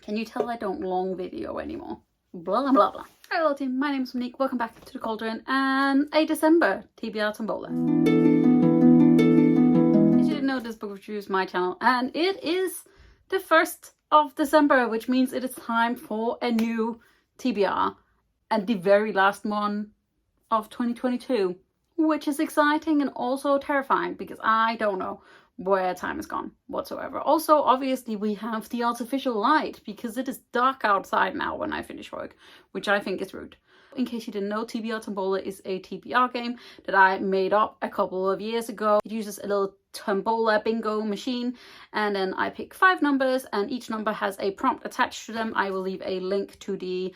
Can you tell I don't long video anymore? Blah, blah, blah. Hi, hello team. My name is Monique. Welcome back to the Cauldron and a December TBR Tombola. As you didn't know, this Bookwitchreviews is my channel, and it is the 1st of December, which means it is time for a new TBR and the very last one of 2022, which is exciting and also terrifying because I don't know where time has gone whatsoever. Also, obviously, we have the artificial light because it is dark outside now when I finish work, which I think is rude. In case you didn't know, TBR Tombola is a TBR game that I made up a couple of years ago. It uses a little tombola bingo machine, and then I pick 5 numbers and each number has a prompt attached to them. I will leave a link to the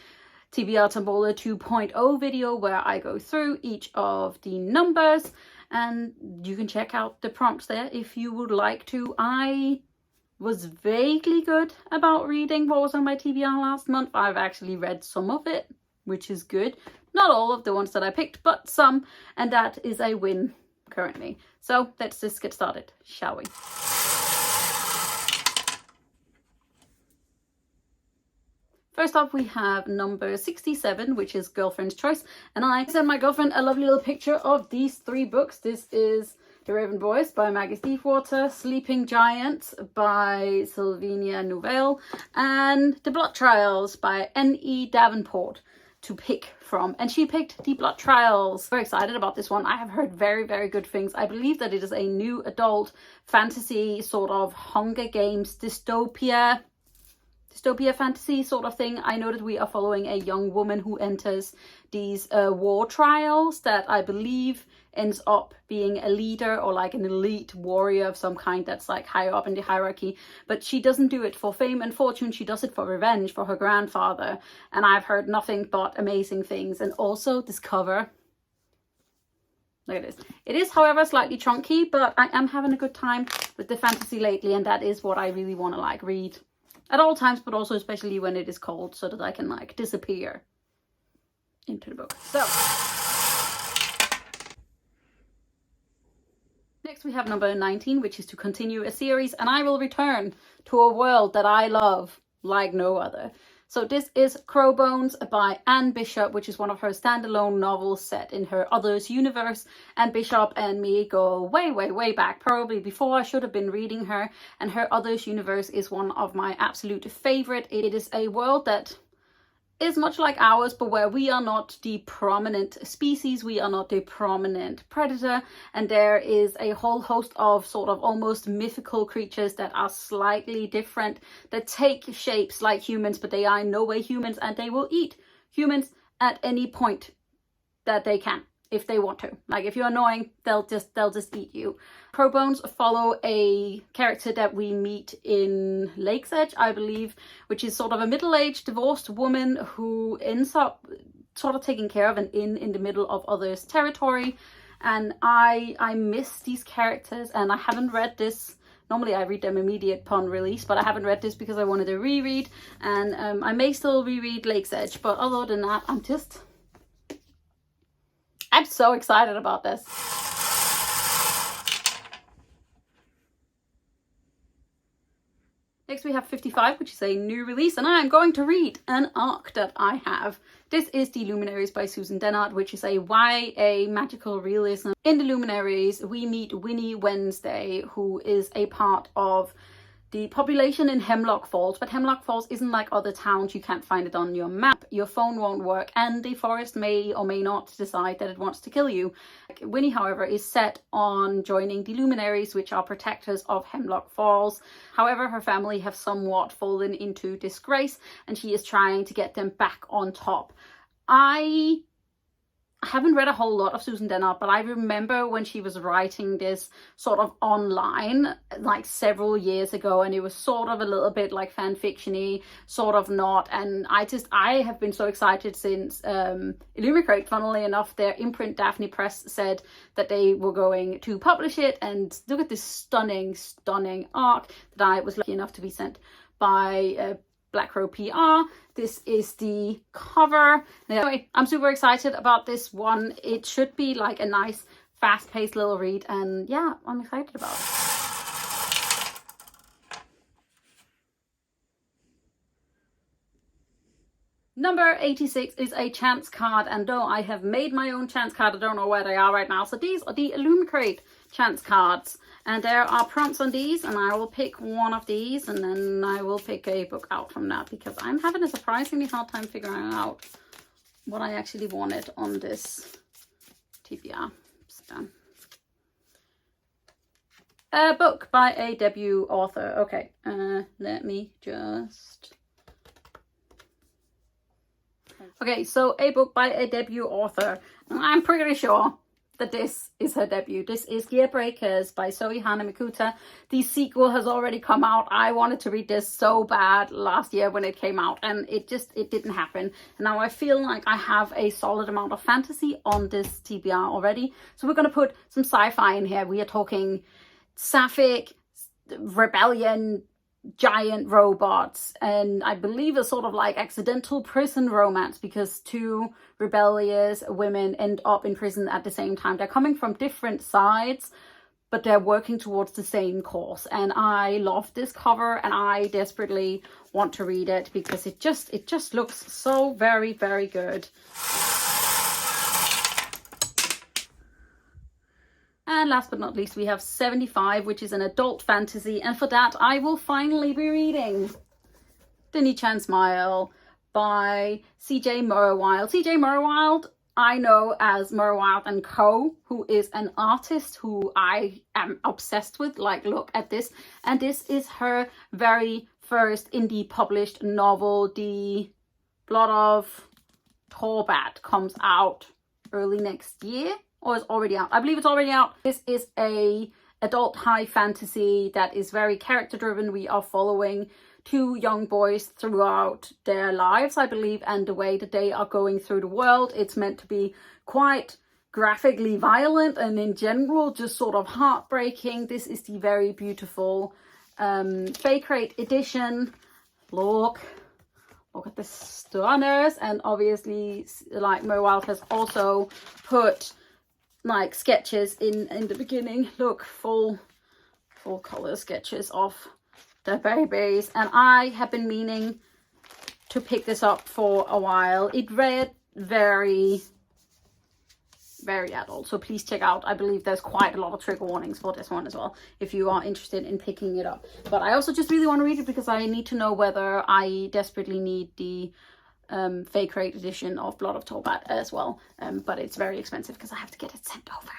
TBR Tombola 2.0 video where I go through each of the numbers, and you can check out the prompts there if you would like to. I was vaguely good about reading what was on my TBR last month. I've actually read some of it, which is good. Not all of the ones that I picked, but some, and that is a win currently. So let's just get started, shall we? First up, we have number 67, which is Girlfriend's Choice. And I sent my girlfriend a lovely little picture of these 3 books. This is The Raven Boys by Maggie Stiefwater, Sleeping Giants by Sylvania Nouvelle, and The Blood Trials by N.E. Davenport to pick from. And she picked The Blood Trials. Very excited about this one. I have heard very, very good things. I believe that it is a new adult fantasy sort of Hunger Games dystopia fantasy sort of thing. I know that we are following a young woman who enters these war trials that I believe ends up being a leader or like an elite warrior of some kind that's like higher up in the hierarchy. But she doesn't do it for fame and fortune. She does it for revenge for her grandfather. And I've heard nothing but amazing things. And also this cover. Look at this. It is, however, slightly chunky, but I am having a good time with the fantasy lately. And that is what I really want to like read at all times, but also especially when it is cold, so that I can like disappear into the book. So next we have number 19, which is to continue a series, and I will return to a world that I love like no other. So this is Crowbones by Anne Bishop, which is one of her standalone novels set in her Others universe. Anne Bishop and me go way, way, way back, probably before I should have been reading her. And her Others universe is one of my absolute favorite. It is a world that is much like ours, but where we are not the prominent species, we are not the prominent predator, and there is a whole host of sort of almost mythical creatures that are slightly different, that take shapes like humans, but they are in no way humans, and they will eat humans at any point that they can, if they want to. Like if you're annoying, they'll just eat you. Crowbones follow a character that we meet in Lake's Edge, I believe, which is sort of a middle-aged divorced woman who ends up sort of taking care of an inn in the middle of others' territory. And I miss these characters, and I haven't read this. Normally I read them immediate upon release, but I haven't read this because I wanted to reread, and I may still reread Lake's Edge, but other than that, I'm so excited about this. Next we have 55, which is a new release, and I am going to read an arc that I have. This is The Luminaries by Susan Dennard, which is a YA magical realism. In The Luminaries, we meet Winnie Wednesday, who is a part of the population in Hemlock Falls, but Hemlock Falls isn't like other towns. You can't find it on your map, your phone won't work, and the forest may or may not decide that it wants to kill you. Winnie, however, is set on joining the Luminaries, which are protectors of Hemlock Falls. However, her family have somewhat fallen into disgrace, and she is trying to get them back on top. I haven't read a whole lot of Susan Dennard, but I remember when she was writing this sort of online like several years ago, and it was sort of a little bit like fan fiction-y, sort of not. And I have been so excited since Middlegrade, funnily enough, their imprint Daphne Press said that they were going to publish it. And look at this stunning arc that I was lucky enough to be sent by Black Crow PR. This is the cover. Anyway, I'm super excited about this one. It should be like a nice fast-paced little read, and yeah, I'm excited about it. Number 86 is a chance card, and no, I have made my own chance card. I don't know where they are right now. So these are the Middlegrade chance cards, and there are prompts on these, and I will pick one of these, and then I will pick a book out from that, because I'm having a surprisingly hard time figuring out what I actually wanted on this TBR. So, a book by a debut author. Okay, let me just... Okay, so a book by a debut author. I'm pretty sure that this is her debut. This is Gear Breakers by Zoe Hanamikuta. The sequel has already come out. I wanted to read this so bad last year when it came out, and it didn't happen. And now I feel like I have a solid amount of fantasy on this TBR already. So we're going to put some sci-fi in here. We are talking sapphic, rebellion, giant robots, and I believe a sort of like accidental prison romance, because two rebellious women end up in prison at the same time. They're coming from different sides, but they're working towards the same cause. And I love this cover, and I desperately want to read it because it just looks so very, very good. And last but not least, we have 75, which is an adult fantasy. And for that, I will finally be reading Dinny Chan Smile by C.J. Murrowild. C.J. Murrowild, I know as Murrowild & Co., who is an artist who I am obsessed with. Like, look at this. And this is her very first indie published novel. The Blood of Torbat comes out early next year. Or it's already out. I believe it's already out. This is a adult high fantasy that is very character driven. We are following two young boys throughout their lives, I believe, and the way that they are going through the world. It's meant to be quite graphically violent and in general just sort of heartbreaking. This is the very beautiful Fake Rate edition. Look at the stunners. And obviously, like, Murrowild has also put like sketches in the beginning. Look, full color sketches of the babies, and I have been meaning to pick this up for a while. It read very, very adult, so please check out. I believe there's quite a lot of trigger warnings for this one as well, if you are interested in picking it up. But I also just really want to read it because I need to know whether I desperately need the Fake Rate edition of Blood of Torbat as well, but it's very expensive because I have to get it sent over.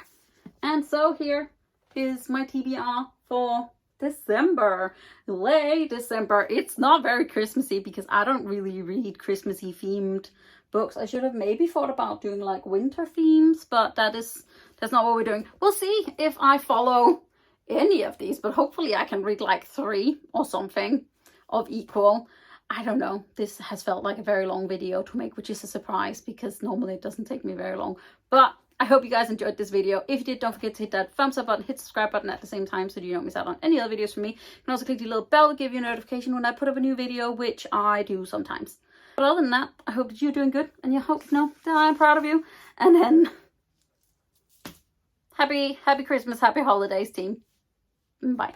And so here is my TBR for December. Late December. It's not very Christmassy because I don't really read Christmassy themed books. I should have maybe thought about doing like winter themes, but that's not what we're doing. We'll see if I follow any of these, but hopefully I can read like 3 or something of equal. I don't know. This has felt like a very long video to make, which is a surprise because normally it doesn't take me very long. But I hope you guys enjoyed this video. If you did, don't forget to hit that thumbs up button, hit the subscribe button at the same time so you don't miss out on any other videos from me. You can also click the little bell to give you a notification when I put up a new video, which I do sometimes. But other than that, I hope that you're doing good, and you hope you know that I'm proud of you. And then happy Christmas, happy holidays, team. Bye.